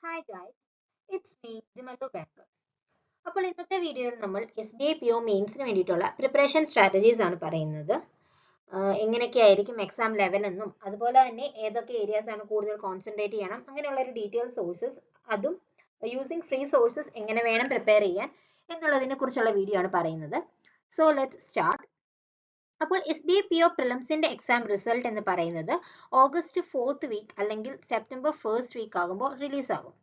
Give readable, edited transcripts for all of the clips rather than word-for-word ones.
Hi guys, it's me, Dimallo Banker. അപ്പോൾ ഇന്നത്തെ വീഡിയോയിൽ നമ്മൾ SBI PO മെയിൻസിന് വേണ്ടിയിട്ടുള്ള പ്രിപ്പറേഷൻ സ്ട്രാറ്റജീസ് ആണ് പറയുന്നത്. എങ്ങനെയൊക്കെയായിരിക്കും എക്സാം ലെവൽ എന്നും അതുപോലെ തന്നെ ഏതൊക്കെ ഏരിയാസ് ആണ് കൂടുതൽ കോൺസെൻട്രേറ്റ് ചെയ്യണം അങ്ങനെയുള്ള ഒരു ഡീറ്റെയിൽ സോഴ്സസ് അതും യൂസിങ് ഫ്രീ സോഴ്സസ് എങ്ങനെ വേണം പ്രിപ്പയർ ചെയ്യാൻ എന്നുള്ളതിനെ കുറിച്ചുള്ള വീഡിയോ ആണ് പറയുന്നത്. So let's start. അപ്പോൾ SBI PO പ്രിലിംസിന്റെ എക്സാം റിസൾട്ട് എന്ന് പറയുന്നത് ഓഗസ്റ്റ് 4th വീക്ക് അല്ലെങ്കിൽ സെപ്റ്റംബർ 1st വീക്ക് ആകുമ്പോൾ റിലീസ് ആകും.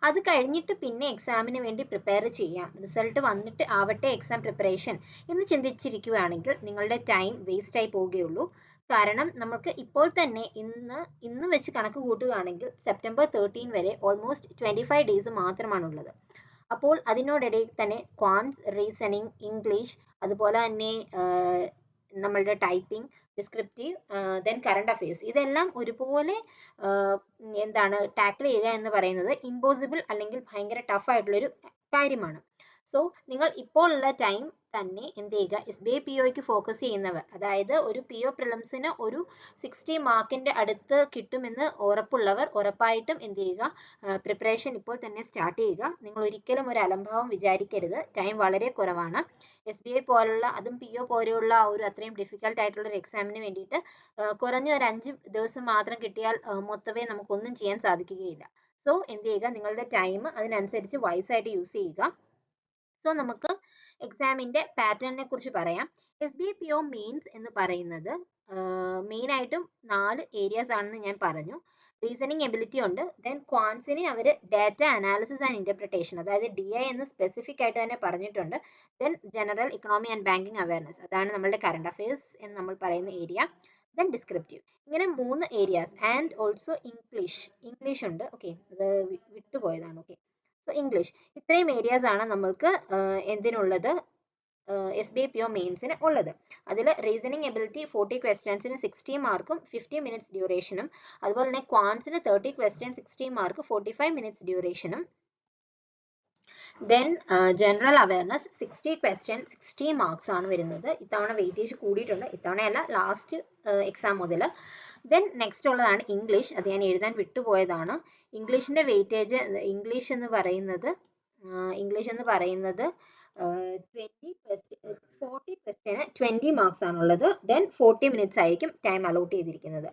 അത് കഴിഞ്ഞിട്ട് പിന്നെ എക്സാമിന് വേണ്ടി പ്രിപ്പയർ ചെയ്യാം, റിസൾട്ട് വന്നിട്ട് ആവട്ടെ എക്സാം പ്രിപ്പറേഷൻ എന്ന് ചിന്തിച്ചിരിക്കുകയാണെങ്കിൽ നിങ്ങളുടെ ടൈം വേസ്റ്റ് ആയി പോവുകയുള്ളൂ. കാരണം നമുക്ക് ഇപ്പോൾ തന്നെ ഇന്ന് വെച്ച് കണക്ക് കൂട്ടുകയാണെങ്കിൽ സെപ്റ്റംബർ 13 വരെ ഓൾമോസ്റ്റ് 25 ഡേയ്സ് മാത്രമാണുള്ളത്. അപ്പോൾ അതിനോടിടയിൽ തന്നെ ക്വാൻസ്, റീസണിങ്, ഇംഗ്ലീഷ്, അതുപോലെ തന്നെ നമ്മളുടെ typing, descriptive, then current affairs ഇതെല്ലാം ഒരുപോലെ എന്താണ് ടാക്കിൾ ചെയ്യുക എന്ന് പറയുന്നത് ഇമ്പോസിബിൾ അല്ലെങ്കിൽ ഭയങ്കര ടഫ് ആയിട്ടുള്ളൊരു കാര്യമാണ്. സോ നിങ്ങൾ ഇപ്പോൾ ഉള്ള ടൈം തന്നെ എന്ത് ചെയ്യുക, SBI POയ്ക്ക് ഫോക്കസ് ചെയ്യുന്നവർ, അതായത് ഒരു PO പ്രിലിംസിന് ഒരു 60 മാർക്കിന്റെ അടുത്ത് കിട്ടുമെന്ന് ഉറപ്പുള്ളവർ ഉറപ്പായിട്ടും എന്ത് ചെയ്യുക, പ്രിപ്പറേഷൻ ഇപ്പോൾ തന്നെ സ്റ്റാർട്ട് ചെയ്യുക. നിങ്ങൾ ഒരിക്കലും ഒരു അലംഭാവം വിചാരിക്കരുത്, ടൈം വളരെ കുറവാണ്. SBI പോലുള്ള അതും PO പോലെയുള്ള ഒരു അത്രയും ഡിഫിക്കൽട്ട് ആയിട്ടുള്ള ഒരു എക്സാമിന് വേണ്ടിയിട്ട് കുറഞ്ഞ ഒരു 5 ദിവസം മാത്രം കിട്ടിയാൽ മൊത്തമേ നമുക്കൊന്നും ചെയ്യാൻ സാധിക്കുകയില്ല. സോ എന്ത് ചെയ്യുക, നിങ്ങളുടെ ടൈം അതിനനുസരിച്ച് വൈസ് ആയിട്ട് യൂസ് ചെയ്യുക. സോ നമുക്ക് എക്സാമിന്റെ പാറ്റേണിനെ കുറിച്ച് പറയാം. SBI PO മെയിൻസ് എന്ന് പറയുന്നത് മെയിൻ ആയിട്ടും 4 ഏരിയാസ് ആണെന്ന് ഞാൻ പറഞ്ഞു. റീസണിങ് എബിലിറ്റി ഉണ്ട്, ദെൻ ക്വാൻസിനെ അവർ ഡാറ്റ അനാലിസിസ് ആൻഡ് ഇന്റർപ്രിട്ടേഷൻ, അതായത് DI എന്ന് സ്പെസിഫിക് ആയിട്ട് തന്നെ പറഞ്ഞിട്ടുണ്ട്. Then general economy and banking awareness, അതാണ് നമ്മളുടെ കറണ്ട് അഫയേഴ്സ് എന്ന് നമ്മൾ പറയുന്ന ഏരിയ. ദെൻ ഡിസ്ക്രിപ്റ്റീവ്, ഇങ്ങനെ 3 ഏരിയാസ്. ആൻഡ് ഓൾസോ ഇംഗ്ലീഷ് ഉണ്ട്. ഓക്കെ, അത് വിട്ടുപോയതാണ്. ഓക്കെ, സോ ഇംഗ്ലീഷ്, ഇത്രയും ഏരിയാസ് ആണ് നമ്മൾക്ക് എന്തിനുള്ളത്, SBI PO മെയിൻസിന് ഉള്ളത്. അതിൽ റീസണിങ് എബിലിറ്റി 40 ക്വസ്റ്റ്യൻസിന് 60 മാർക്കും 50 മിനിറ്റ്സ് ഡ്യൂറേഷനും, അതുപോലെ തന്നെ ക്വാൻസിന് 30 ക്വസ്റ്റ്യൻ 60 മാർക്ക് 45 മിനിറ്റ്സ് ഡ്യൂറേഷനും, then general awareness 60 question 60 marks ആണ് വരുന്നത്. ഇത്തവണ വെയിറ്റേജ് കൂടിയിട്ടുണ്ട്, ഇത്തവണയല്ല ലാസ്റ്റ് എക്സാം മുതൽ. ദെൻ നെക്സ്റ്റ് ഉള്ളതാണ് ഇംഗ്ലീഷ്, അത് ഞാൻ എഴുതാൻ വിട്ടുപോയതാണ്. ഇംഗ്ലീഷിന്റെ വെയിറ്റേജ്, ഇംഗ്ലീഷ് എന്ന് പറയുന്നത് 40 ക്വസ്റ്റ്യന് 20 മാർക്സ് ആണുള്ളത്. ദെൻ 40 മിനിറ്റ്സ് ആയിരിക്കും ടൈം അലോട്ട് ചെയ്തിരിക്കുന്നത്.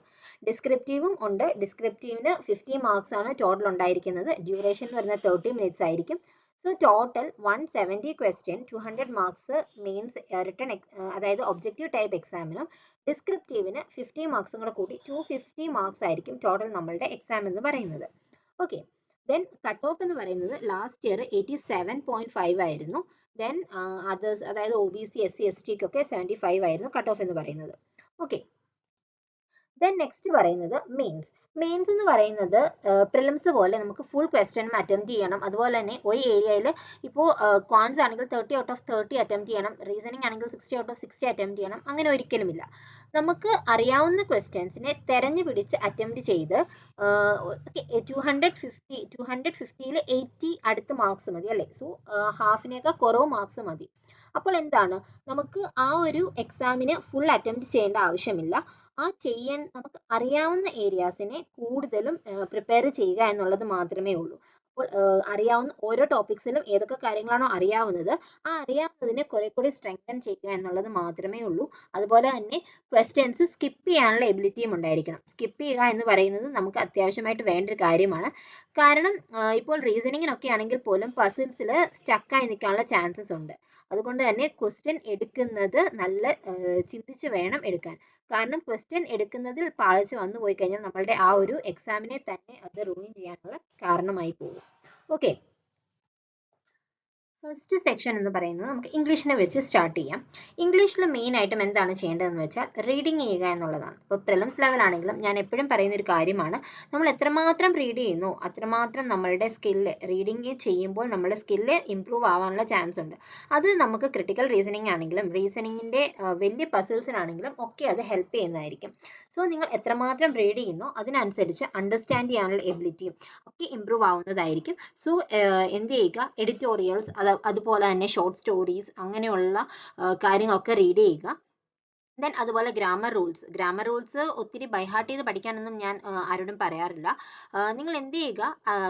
ഡിസ്ക്രിപ്റ്റീവും ഉണ്ട്, ഡിസ്ക്രിപ്റ്റീവിന് 50 മാർക്സ് ആണ് ടോട്ടൽ ഉണ്ടായിരിക്കുന്നത്. ഡ്യൂറേഷൻ എന്ന് പറയുന്നത് 30 മിനിറ്റ്സ് ആയിരിക്കും. So total 170 question 200 marks mains written, അതായത് ഒബ്ജക്റ്റീവ് ടൈപ്പ് എക്സാമിനും ഡിസ്ക്രിപ്റ്റീവിന് 50 മാർക്സും കൂടെ കൂട്ടി 250 മാർക്സ് ആയിരിക്കും ടോട്ടൽ നമ്മളുടെ എക്സാം എന്ന് പറയുന്നത്. ഓക്കെ, ദെൻ കട്ട് ഓഫ് എന്ന് പറയുന്നത് ലാസ്റ്റ് ഇയർ 87.5 ആയിരുന്നു. ദെൻ അതേഴ്സ്, അതായത് OBC SC ST ഒക്കെ 75 ആയിരുന്നു കട്ട് ഓഫ് എന്ന് പറയുന്നത്. ഓക്കെ, ദെൻ നെക്സ്റ്റ് പറയുന്നത് മെയിൻസ് എന്ന് പറയുന്നത് പ്രിലിംസ് പോലെ നമുക്ക് ഫുൾ ക്വസ്റ്റ്യൻ അറ്റംപ്റ്റ് ചെയ്യണം. അതുപോലെ തന്നെ ഒരു ഏരിയയിൽ ഇപ്പോൾ ക്വാൻസ് ആണെങ്കിൽ 30 ഔട്ട് ഓഫ് 30 അറ്റംപ്റ്റ് ചെയ്യണം, റീസണിങ് ആണെങ്കിൽ 60 ഔട്ട് ഓഫ് 60 അറ്റംപ്റ്റ് ചെയ്യണം. അങ്ങനെ ഒരിക്കലുമില്ല. നമുക്ക് അറിയാവുന്ന ക്വസ്റ്റ്യൻസിനെ തെരഞ്ഞു പിടിച്ച് അറ്റംപ്റ്റ് ചെയ്ത് 250ൽ 80 അടുത്ത് മാർക്സ് മതി അല്ലേ. സോ ഹാഫിനേക്കാൾ കുറവ് മാർക്സ് മതി. അപ്പോൾ എന്താണ്, നമുക്ക് ആ ഒരു എക്സാമിന് ഫുൾ അറ്റംപ്റ്റ് ചെയ്യേണ്ട ആവശ്യമില്ല. നമുക്ക് അറിയാവുന്ന ഏരിയാസിനെ കൂടുതലും പ്രിപ്പയർ ചെയ്യുക എന്നുള്ളത് മാത്രമേ ഉള്ളൂ. അപ്പോൾ അറിയാവുന്ന ഓരോ ടോപ്പിക്സിലും ഏതൊക്കെ കാര്യങ്ങളാണോ അറിയാവുന്നത്, ആ അറിയാവുന്നതിനെ കുറെ കൂടി സ്ട്രെങ്തൻ ചെയ്യുക എന്നുള്ളത് മാത്രമേ ഉള്ളൂ. അതുപോലെ തന്നെ ക്വസ്റ്റ്യൻസ് സ്കിപ്പ് ചെയ്യാനുള്ള എബിലിറ്റിയും ഉണ്ടായിരിക്കണം. സ്കിപ്പ് ചെയ്യുക എന്ന് പറയുന്നത് നമുക്ക് അത്യാവശ്യമായിട്ട് വേണ്ട ഒരു കാര്യമാണ്. കാരണം ഇപ്പോൾ റീസണിങ്ങിനൊക്കെ ആണെങ്കിൽ പോലും പസിൽസിൽ സ്റ്റക്കായി നിൽക്കാനുള്ള ചാൻസസ് ഉണ്ട്. അതുകൊണ്ട് തന്നെ ക്വസ്റ്റ്യൻ എടുക്കുന്നത് നല്ല ചിന്തിച്ച് വേണം എടുക്കാൻ. കാരണം ക്വസ്റ്റ്യൻ എടുക്കുന്നതിൽ പാളിച്ച വന്നു പോയി കഴിഞ്ഞാൽ നമ്മളുടെ ആ ഒരു എക്സാമിനെ തന്നെ അത് റൂയിൻ ചെയ്യാനുള്ള കാരണമായി പോകും. ഓക്കെ, ഫസ്റ്റ് സെക്ഷൻ എന്ന് പറയുന്നത് നമുക്ക് ഇംഗ്ലീഷിനെ വെച്ച് സ്റ്റാർട്ട് ചെയ്യാം. ഇംഗ്ലീഷിൽ മെയിൻ ആയിട്ടും എന്താണ് ചെയ്യേണ്ടതെന്ന് വെച്ചാൽ റീഡിങ് ചെയ്യുക എന്നുള്ളതാണ്. ഇപ്പോൾ പ്രിലിംസ് ലെവൽ ആണെങ്കിലും ഞാൻ എപ്പോഴും പറയുന്ന ഒരു കാര്യമാണ്, നമ്മൾ എത്രമാത്രം റീഡ് ചെയ്യുന്നു അത്രമാത്രം നമ്മളുടെ സ്കില്ല്, റീഡിങ് ചെയ്യുമ്പോൾ നമ്മുടെ സ്കില്ല് ഇംപ്രൂവ് ആവാനുള്ള ചാൻസ് ഉണ്ട്. അത് നമുക്ക് ക്രിട്ടിക്കൽ റീസണിങ് ആണെങ്കിലും റീസണിങ്ങിൻ്റെ വലിയ പസിൽസിനാണെങ്കിലും ഒക്കെ അത് ഹെൽപ്പ് ചെയ്യുന്നതായിരിക്കും. സോ നിങ്ങൾ എത്രമാത്രം റീഡ് ചെയ്യുന്നോ അതിനനുസരിച്ച് അണ്ടർസ്റ്റാൻഡ് ചെയ്യാനുള്ള എബിലിറ്റിയും ഒക്കെ ഇംപ്രൂവ് ആവുന്നതായിരിക്കും. സോ എന്ത് ചെയ്യുക, എഡിറ്റോറിയൽസ് അതുപോലെ തന്നെ ഷോർട്ട് സ്റ്റോറീസ് അങ്ങനെയുള്ള കാര്യങ്ങളൊക്കെ റീഡ് ചെയ്യുക. ദെൻ അതുപോലെ ഗ്രാമർ റൂൾസ് ഒത്തിരി ബൈഹാർട്ട് ചെയ്ത് പഠിക്കാനൊന്നും ഞാൻ ആരോടും പറയാറില്ല. നിങ്ങൾ എന്ത് ചെയ്യുക,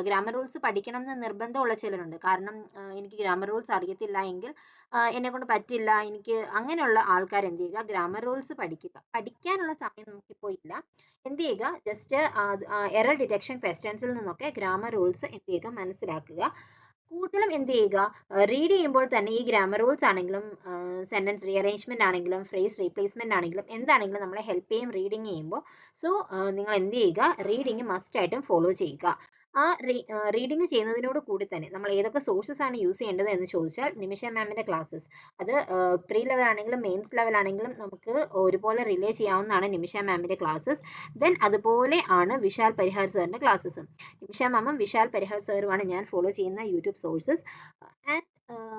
ഗ്രാമർ റൂൾസ് പഠിക്കണം എന്ന് നിർബന്ധമുള്ള ചിലരുണ്ട്. കാരണം എനിക്ക് ഗ്രാമർ റൂൾസ് അറിയത്തില്ല എങ്കിൽ എന്നെ കൊണ്ട് പറ്റില്ല, എനിക്ക് അങ്ങനെയുള്ള ആൾക്കാർ എന്ത് ചെയ്യുക, ഗ്രാമർ റൂൾസ് പഠിക്കുക. പഠിക്കാനുള്ള സമയം നമുക്കിപ്പോൾ ഇല്ല. എന്ത് ചെയ്യുക, ജസ്റ്റ് എറർ ഡിറ്റക്ഷൻ ക്വസ്റ്റ്യൻസിൽ നിന്നൊക്കെ ഗ്രാമർ റൂൾസ് എന്ത് ചെയ്യുക, മനസ്സിലാക്കുക. കൂടുതലും എന്ത് ചെയ്യുക, റീഡ് ചെയ്യുമ്പോൾ തന്നെ ഈ ഗ്രാമർ റൂൾസ് ആണെങ്കിലും സെന്റൻസ് റീഅറേഞ്ച്മെന്റ് ആണെങ്കിലും ഫ്രേസ് റീപ്ലേസ്മെന്റ് ആണെങ്കിലും എന്താണെങ്കിലും നമ്മളെ ഹെൽപ്പ് ചെയ്യും റീഡിങ് ചെയ്യുമ്പോൾ. സോ നിങ്ങൾ എന്ത് ചെയ്യുക, റീഡിങ് മസ്റ്റ് ആയിട്ടും ഫോളോ ചെയ്യുക. ആ റീഡിങ് ചെയ്യുന്നതിനോട് കൂടി തന്നെ നമ്മൾ ഏതൊക്കെ സോഴ്സസ് ആണ് യൂസ് ചെയ്യേണ്ടത് എന്ന് ചോദിച്ചാൽ നിമിഷ മാമിന്റെ ക്ലാസ്സസ്, അത് പ്രീ ലെവൽ ആണെങ്കിലും മെയിൻസ് ലെവൽ ആണെങ്കിലും നമുക്ക് ഒരുപോലെ റിലേ ചെയ്യാവുന്നതാണ് നിമിഷ മാമിന്റെ ക്ലാസ്സസ്. ദെൻ അതുപോലെ ആണ് വിശാൽ പരിഹാർ സാറിന്റെ ക്ലാസ്സസും. നിമിഷ മാമും വിശാൽ പരിഹാർ സാറുമാണ് ഞാൻ ഫോളോ ചെയ്യുന്ന YouTube sources. And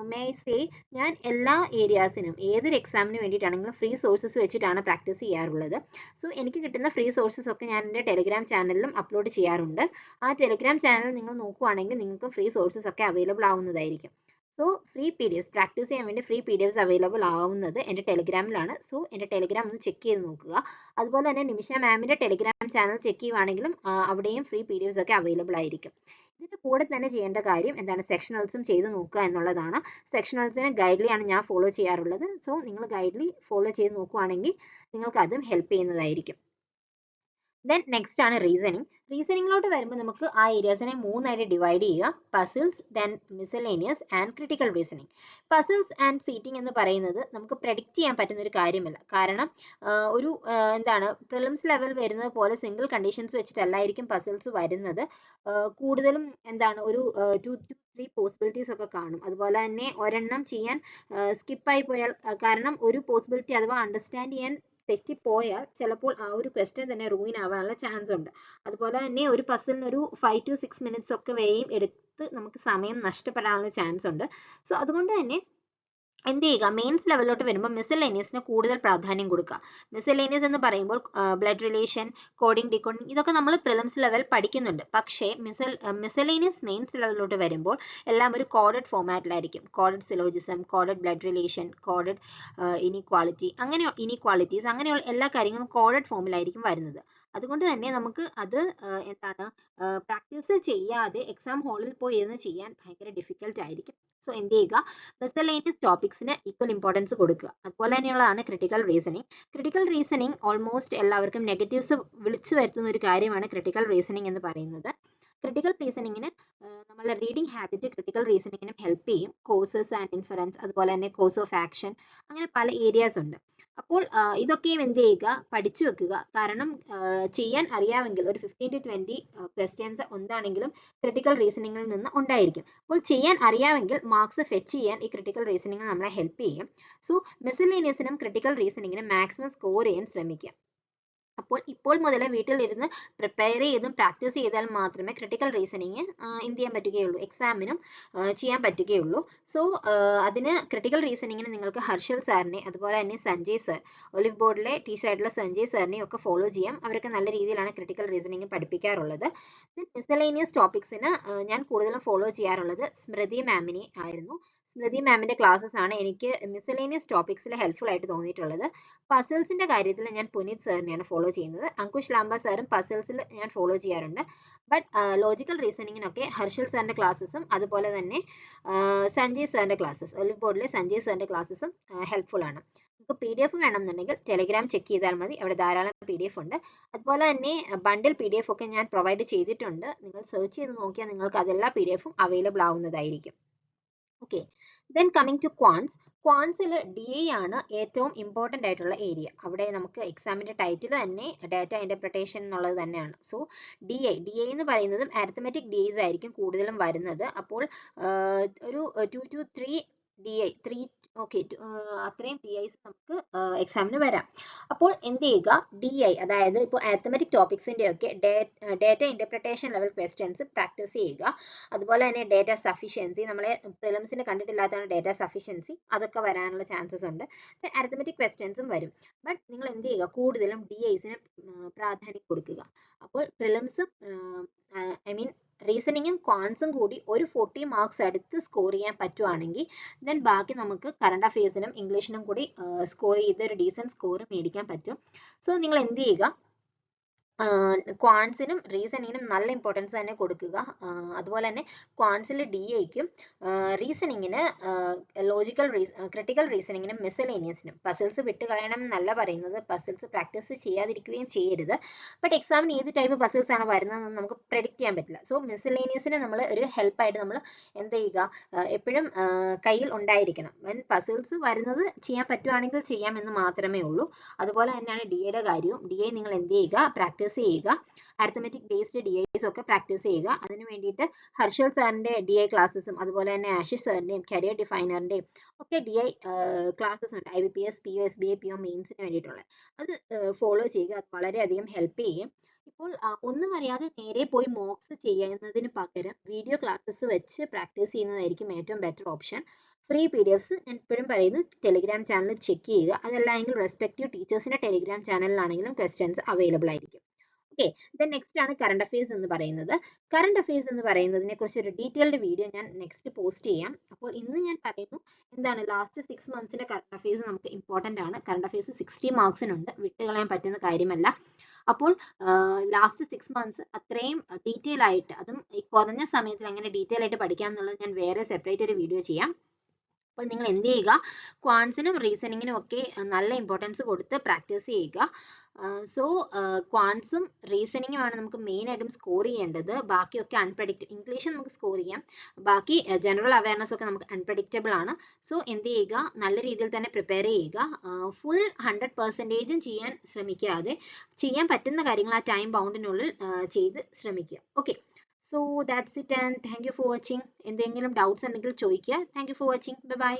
may I say, ഞാൻ എല്ലാ ഏരിയാസിനും ഏതൊരു എക്സാമിന് വേണ്ടിയിട്ടാണെങ്കിലും ഫ്രീ സോഴ്സസ് വെച്ചിട്ടാണ് പ്രാക്ടീസ് ചെയ്യാറുള്ളത്. സോ എനിക്ക് കിട്ടുന്ന ഫ്രീ സോഴ്സസ് ഒക്കെ ഞാൻ എൻ്റെ ടെലിഗ്രാം ചാനലിലും അപ്ലോഡ് ചെയ്യാറുണ്ട്. ആ ടെലിഗ്രാം ചാനൽ നിങ്ങൾ നോക്കുവാണെങ്കിൽ നിങ്ങൾക്ക് ഫ്രീ സോഴ്സസ് ഒക്കെ അവൈലബിൾ ആവുന്നതായിരിക്കും. സോ ഫ്രീ PDF പ്രാക്ടീസ് ചെയ്യാൻ വേണ്ടി ഫ്രീ PDFs അവൈലബിൾ ആവുന്നത് എൻ്റെ ടെലിഗ്രാമിലാണ്. സോ എൻ്റെ ടെലിഗ്രാം ഒന്ന് ചെക്ക് ചെയ്ത് നോക്കുക. അതുപോലെ തന്നെ നിമിഷ മാമിൻ്റെ ടെലിഗ്രാം ചാനൽ ചെക്ക് ചെയ്യുവാണെങ്കിലും അവിടെയും ഫ്രീ PDFs ഒക്കെ അവൈലബിൾ ആയിരിക്കും. ഇതിന്റെ കൂടെ തന്നെ ചെയ്യേണ്ട കാര്യം എന്താണ്, സെക്ഷണൽസും ചെയ്ത് നോക്കുക എന്നുള്ളതാണ്. സെക്ഷണൽസിന് ഗൈഡ്ലി ആണ് ഞാൻ ഫോളോ ചെയ്യാറുള്ളത്. സോ നിങ്ങൾ ഗൈഡ്ലി ഫോളോ ചെയ്ത് നോക്കുവാണെങ്കിൽ നിങ്ങൾക്ക് അതും ഹെൽപ്പ് ചെയ്യുന്നതായിരിക്കും. ദെൻ നെക്സ്റ്റ് ആണ് റീസണിങ്ങിലോട്ട് വരുമ്പോൾ നമുക്ക് ആ ഏരിയാസിനെ മൂന്നായിട്ട് ഡിവൈഡ് ചെയ്യുക. Puzzles, then miscellaneous and critical reasoning. Puzzles and seating എന്ന് പറയുന്നത് നമുക്ക് പ്രെഡിക്റ്റ് ചെയ്യാൻ പറ്റുന്ന ഒരു കാര്യമല്ല. കാരണം ഒരു എന്താണ്, പ്രിലിംസ് ലെവൽ വരുന്നത് പോലെ സിംഗിൾ കണ്ടീഷൻസ് വെച്ചിട്ടല്ലായിരിക്കും പസിൽസ് വരുന്നത്. കൂടുതലും എന്താണ്, ഒരു 2 to 3 പോസിബിലിറ്റീസ് ഒക്കെ കാണും. അതുപോലെ തന്നെ ഒരെണ്ണം ചെയ്യാൻ സ്കിപ്പായി പോയാൽ, കാരണം ഒരു പോസിബിലിറ്റി അഥവാ അണ്ടർസ്റ്റാൻഡ് ചെയ്യാൻ തെറ്റിപ്പോയാൽ ചിലപ്പോൾ ആ ഒരു ക്വസ്റ്റ്യൻ തന്നെ റൂയിൻ ആവാനുള്ള ചാൻസ് ഉണ്ട്. അതുപോലെ തന്നെ ഒരു പസിലിന് ഒരു 5 to 6 minutes ഒക്കെ വരെയും എടുത്ത് നമുക്ക് സമയം നഷ്ടപ്പെടാനുള്ള ചാൻസ് ഉണ്ട്. സോ അതുകൊണ്ട് തന്നെ എന്ത് ചെയ്യുക, മെയിൻസ് ലെവലിലോട്ട് വരുമ്പോൾ മിസലേനിയസിന് കൂടുതൽ പ്രാധാന്യം കൊടുക്കുക. മിസലേനിയസ് എന്ന് പറയുമ്പോൾ ബ്ലഡ് റിലേഷൻ, കോഡിംഗ്, ഡീകോഡിംഗ് ഇതൊക്കെ നമ്മൾ പ്രിലിംസ് ലെവൽ പഠിക്കുന്നുണ്ട്. പക്ഷേ മിസലേനിയസ് മെയിൻസ് ലെവലിലോട്ട് വരുമ്പോൾ എല്ലാം ഒരു കോഡഡ് ഫോമാറ്റിലായിരിക്കും. Coded syllogism, coded blood relation, coded inequalities അങ്ങനെയുള്ള എല്ലാ കാര്യങ്ങളും കോഡഡ് ഫോമിലായിരിക്കും വരുന്നത്. അതുകൊണ്ട് തന്നെ നമുക്ക് അത് എന്താണ്, പ്രാക്ടീസ് ചെയ്യാതെ എക്സാം ഹാളിൽ പോയി ഇരുന്ന് ചെയ്യാൻ ഭയങ്കര ഡിഫിക്കൽട്ട് ആയിരിക്കും. സോ എന്ത് ചെയ്യുക, മിസലേനിയസ് ടോപ്പിക്സിന് ഈക്വൽ ഇമ്പോർട്ടൻസ് കൊടുക്കുക. അതുപോലെ തന്നെയുള്ളതാണ് critical reasoning. Critical reasoning almost എല്ലാവർക്കും നെഗറ്റീവ്സ് വിളിച്ചു വരുത്തുന്ന ഒരു കാര്യമാണ് ക്രിട്ടിക്കൽ റീസണിങ് എന്ന് പറയുന്നത്. ക്രിട്ടിക്കൽ റീസണിങ്ങിന് നമ്മളുടെ റീഡിംഗ് ഹാബിറ്റ് ക്രിട്ടിക്കൽ റീസണിങ്ങിനും ഹെൽപ്പ് ചെയ്യും. കോസസ് ആൻഡ് ഇൻഫറൻസ്, അതുപോലെ തന്നെ കോസ് ഓഫ് ആക്ഷൻ, അങ്ങനെ പല ഏരിയാസ് ഉണ്ട്. അപ്പോൾ ഇതൊക്കെയും എന്ത് ചെയ്യുക, പഠിച്ചു വെക്കുക. കാരണം ചെയ്യാൻ അറിയാമെങ്കിൽ ഒരു 15 to 20 ക്വസ്റ്റ്യൻസ് എന്താണെങ്കിലും ക്രിട്ടിക്കൽ റീസണിങ്ങിൽ നിന്ന് ഉണ്ടായിരിക്കും. അപ്പോൾ ചെയ്യാൻ അറിയാമെങ്കിൽ മാർക്സ് ഫെച്ച് ചെയ്യാൻ ഈ ക്രിട്ടിക്കൽ റീസണിങ് നമ്മളെ ഹെൽപ്പ് ചെയ്യും. സോ മിസലേനിയസിനും ക്രിട്ടിക്കൽ റീസണിങ്ങിനും മാക്സിമം സ്കോർ ചെയ്യാൻ ശ്രമിക്കുക. അപ്പോൾ ഇപ്പോൾ മുതൽ വീട്ടിലിരുന്ന് പ്രിപ്പയർ ചെയ്തും പ്രാക്ടീസ് ചെയ്താൽ മാത്രമേ ക്രിട്ടിക്കൽ റീസണിങ് എന്ത് ചെയ്യാൻ പറ്റുകയുള്ളൂ, എക്സാമിനും ചെയ്യാൻ പറ്റുകയുള്ളൂ. സോ അതിന് ക്രിട്ടിക്കൽ റീസണിങ്ങിന് നിങ്ങൾക്ക് ഹർഷൽ സാറിനെ, അതുപോലെ തന്നെ സഞ്ജയ് സർ, ഒലിവ് ബോർഡിലെ ടീച്ചറായിട്ടുള്ള സഞ്ജയ് സാറിനെയും ഒക്കെ ഫോളോ ചെയ്യാം. അവരൊക്കെ നല്ല രീതിയിലാണ് ക്രിട്ടിക്കൽ റീസണിങ് പഠിപ്പിക്കാറുള്ളത്. മിസലേനിയസ് ടോപ്പിക്സിന് ഞാൻ കൂടുതലും ഫോളോ ചെയ്യാറുള്ളത് സ്മൃതി മാമിനെ ആയിരുന്നു. സ്മൃതി മാമിന്റെ ക്ലാസ്സസ് ആണ് എനിക്ക് മിസലേനിയസ് ടോപ്പിക്സിൽ ഹെൽപ്ഫുൾ ആയിട്ട് തോന്നിയിട്ടുള്ളത്. പസിൽസിന്റെ കാര്യത്തിൽ ഞാൻ പുനീത് സാറിനെയാണ് ഫോളോ ചെയ്യുന്നത്. അങ്കുഷ് ലാംബ സാറും പസിൽസിൽ ഞാൻ ഫോളോ ചെയ്യാറുണ്ട്. ബട്ട് ലോജിക്കൽ റീസണിങ്ങിനൊക്കെ ഹർഷൽ സാറിന്റെ ക്ലാസ്സസും അതുപോലെ തന്നെ സഞ്ജയ് സാറിന്റെ ക്ലാസ്സസ്, ഒലിവ് ബോർഡിലെ സഞ്ജയ് സാറിന്റെ ക്ലാസ്സസും ഹെൽപ്ഫുൾ ആണ്. നിങ്ങൾക്ക് PDF വേണമെന്നുണ്ടെങ്കിൽ ടെലിഗ്രാം ചെക്ക് ചെയ്താൽ മതി, അവിടെ ധാരാളം PDF ഉണ്ട്. അതുപോലെ തന്നെ ബണ്ടിൽ PDF ഒക്കെ ഞാൻ പ്രൊവൈഡ് ചെയ്തിട്ടുണ്ട്. നിങ്ങൾ സെർച്ച് ചെയ്ത് നോക്കിയാൽ നിങ്ങൾക്ക് അതെല്ലാ PDF അവൈലബിൾ ആവുന്നതായിരിക്കും. ഓക്കെ, ദെൻ കമ്മിങ് ടു ക്വാൻസിൽ DI ആണ് ഏറ്റവും ഇമ്പോർട്ടൻ്റ് ആയിട്ടുള്ള ഏരിയ. അവിടെ നമുക്ക് എക്സാമിന്റെ ടൈറ്റിൽ തന്നെ ഡാറ്റ ഇന്റർപ്രിട്ടേഷൻ എന്നുള്ളത് തന്നെയാണ്. സോ DI എന്ന് പറയുന്നതും അരിത്തമെറ്റിക് DIs ആയിരിക്കും കൂടുതലും വരുന്നത്. അപ്പോൾ ഒരു 2 to 3 DI, അത്രയും DIs നമുക്ക് എക്സാമിന് വരാം. അപ്പോൾ എന്ത് ചെയ്യുക, DI അതായത് ഇപ്പോൾ അരിത്തമെറ്റിക് ടോപ്പിക്സിന്റെ ഒക്കെ data interpretation level questions practice ചെയ്യുക. അതുപോലെ തന്നെ ഡാറ്റ സഫിഷ്യൻസി, നമ്മളെ പ്രിലിംസിന് കണ്ടിട്ടില്ലാത്തതാണ് ഡാറ്റ സഫിഷ്യൻസി, അതൊക്കെ വരാനുള്ള ചാൻസസ് ഉണ്ട്. അരിത്തമെറ്റിക് ക്വസ്റ്റ്യൻസും വരും. ബട്ട് നിങ്ങൾ എന്ത് ചെയ്യുക, കൂടുതലും DIസിന് പ്രാധാന്യം കൊടുക്കുക. അപ്പോൾ പ്രിലിംസും റീസണിങ്ങും ക്വാൻസും കൂടി ഒരു 40 മാർക്സ് അടുത്ത് സ്കോർ ചെയ്യാൻ പറ്റുവാണെങ്കിൽ ദെൻ ബാക്കി നമുക്ക് കറണ്ട് അഫയേഴ്സിനും ഇംഗ്ലീഷിനും കൂടി സ്കോർ ചെയ്ത് ഒരു ഡീസൻറ്റ് സ്കോർ മേടിക്കാൻ പറ്റും. സോ നിങ്ങൾ എന്ത് ചെയ്യുക, ക്വാൻസിനും റീസണിങ്ങിനും നല്ല ഇമ്പോർട്ടൻസ് തന്നെ കൊടുക്കുക. അതുപോലെ തന്നെ ക്വാൻസിൽ DAയ്ക്കും റീസണിങ്ങിന് ക്രിട്ടിക്കൽ റീസണിങ്ങിനും മിസലേനിയസിനും പസിൽസ് വിട്ട് കളയണം എന്നല്ല പറയുന്നത്, പസിൽസ് പ്രാക്ടീസ് ചെയ്യാതിരിക്കുകയും ചെയ്യരുത്. ബട്ട് എക്സാമിന് ഏത് ടൈപ്പ് പസിൽസ് ആണ് വരുന്നതെന്ന് നമുക്ക് പ്രെഡിക്റ്റ് ചെയ്യാൻ പറ്റില്ല. സോ മിസലേനിയസിന് നമ്മൾ ഒരു ഹെൽപ്പായിട്ട് നമ്മൾ എന്ത് ചെയ്യുക, എപ്പോഴും കയ്യിൽ ഉണ്ടായിരിക്കണം. പസിൽസ് വരുന്നത് ചെയ്യാൻ പറ്റുവാണെങ്കിൽ ചെയ്യാമെന്ന് മാത്രമേ ഉള്ളൂ. അതുപോലെ തന്നെയാണ് DAയുടെ കാര്യവും. DA നിങ്ങൾ എന്ത് ചെയ്യുക, പ്രാക്ടീസ് ചെയ്യുക. അരിത്തമെറ്റിക് ബേസ്ഡ് DAs ഒക്കെ പ്രാക്ടീസ് ചെയ്യുക. അതിന് വേണ്ടിയിട്ട് ഹർഷൽ സാറിന്റെ DA ക്ലാസ്സസും അതുപോലെ തന്നെ ആഷിഷ് സാറിന്റെയും കരിയർ ഡിഫൈനറിന്റെയും ഒക്കെ DA ക്ലാസ്സസ് ഉണ്ട്. IBPS, PO, SBA, PO മെയിൻസിന് വേണ്ടിയിട്ടുള്ള അത് ഫോളോ ചെയ്യുക. അത് വളരെയധികം ഹെൽപ്പ് ചെയ്യും. ഇപ്പോൾ ഒന്നും അറിയാതെ നേരെ പോയി മോക്സ് ചെയ്യുന്നതിന് പകരം വീഡിയോ ക്ലാസ്സസ് വെച്ച് പ്രാക്ടീസ് ചെയ്യുന്നതായിരിക്കും ഏറ്റവും ബെറ്റർ ഓപ്ഷൻ. ഫ്രീ PDFs ഞാൻ എപ്പോഴും പറയുന്നു ടെലിഗ്രാം ചാനൽ ചെക്ക് ചെയ്യുക. അതല്ല എങ്കിൽ റെസ്പെക്റ്റീവ് ടീച്ചേഴ്സിന്റെ ടെലിഗ്രാം ചാനലിലാണെങ്കിലും ക്വസ്റ്റ്യൻസ് അവൈലബിൾ ആയിരിക്കും. ഓക്കെ, ദെൻ നെക്സ്റ്റ് ആണ് കറണ്ട് അഫയേഴ്സ് എന്ന് പറയുന്നത്. കറണ്ട് അഫയേഴ്സ് എന്ന് പറയുന്നതിനെ കുറിച്ച് ഒരു ഡീറ്റെയിൽഡ് വീഡിയോ ഞാൻ നെക്സ്റ്റ് പോസ്റ്റ് ചെയ്യാം. അപ്പോൾ ഇന്ന് ഞാൻ പറയുന്നു എന്താണ് ലാസ്റ്റ് 6 മന്ത്സിന്റെ കറണ്ട് അഫയേഴ്സ് നമുക്ക് ഇമ്പോർട്ടന്റ് ആണ്. കറണ്ട് അഫയേഴ്സ് 60 മാർക്സിനുണ്ട്, വിട്ടുകളയാൻ പറ്റുന്ന കാര്യമല്ല. അപ്പോൾ ലാസ്റ്റ് 6 മന്ത്സ് അത്രയും ഡീറ്റെയിൽ ആയിട്ട്, അതും ഈ കുറഞ്ഞ സമയത്തിൽ എങ്ങനെ ഡീറ്റെയിൽ ആയിട്ട് പഠിക്കാം എന്നുള്ളത് ഞാൻ വേറെ സെപ്പറേറ്റ് ഒരു വീഡിയോ ചെയ്യാം. അപ്പോൾ നിങ്ങൾ എന്ത് ചെയ്യുക, ക്വാൻസിനും റീസണിങ്ങിനും ഒക്കെ നല്ല ഇമ്പോർട്ടൻസ് കൊടുത്ത് പ്രാക്ടീസ് ചെയ്യുക. സോ ക്വാൻസും റീസണിങ്ങും ആണ് നമുക്ക് മെയിൻ ആയിട്ടും സ്കോർ ചെയ്യേണ്ടത്. ബാക്കിയൊക്കെ ഇംഗ്ലീഷ് നമുക്ക് സ്കോർ ചെയ്യാം, ബാക്കി ജനറൽ അവയർനെസ് ഒക്കെ നമുക്ക് അൺപ്രഡിക്റ്റബിൾ ആണ്. സോ എന്ത് ചെയ്യുക, നല്ല രീതിയിൽ തന്നെ പ്രിപ്പയർ ചെയ്യുക. ഫുൾ 100% ചെയ്യാൻ ശ്രമിക്കാതെ ചെയ്യാൻ പറ്റുന്ന കാര്യങ്ങൾ ആ ടൈം ബൗണ്ടിനുള്ളിൽ ചെയ്ത് ശ്രമിക്കുക. Okay, so that's it and thank you for watching. എന്തെങ്കിലും ഡൗട്ട്സ് ഉണ്ടെങ്കിൽ ചോദിക്കുക. Thank you for watching. Bye bye.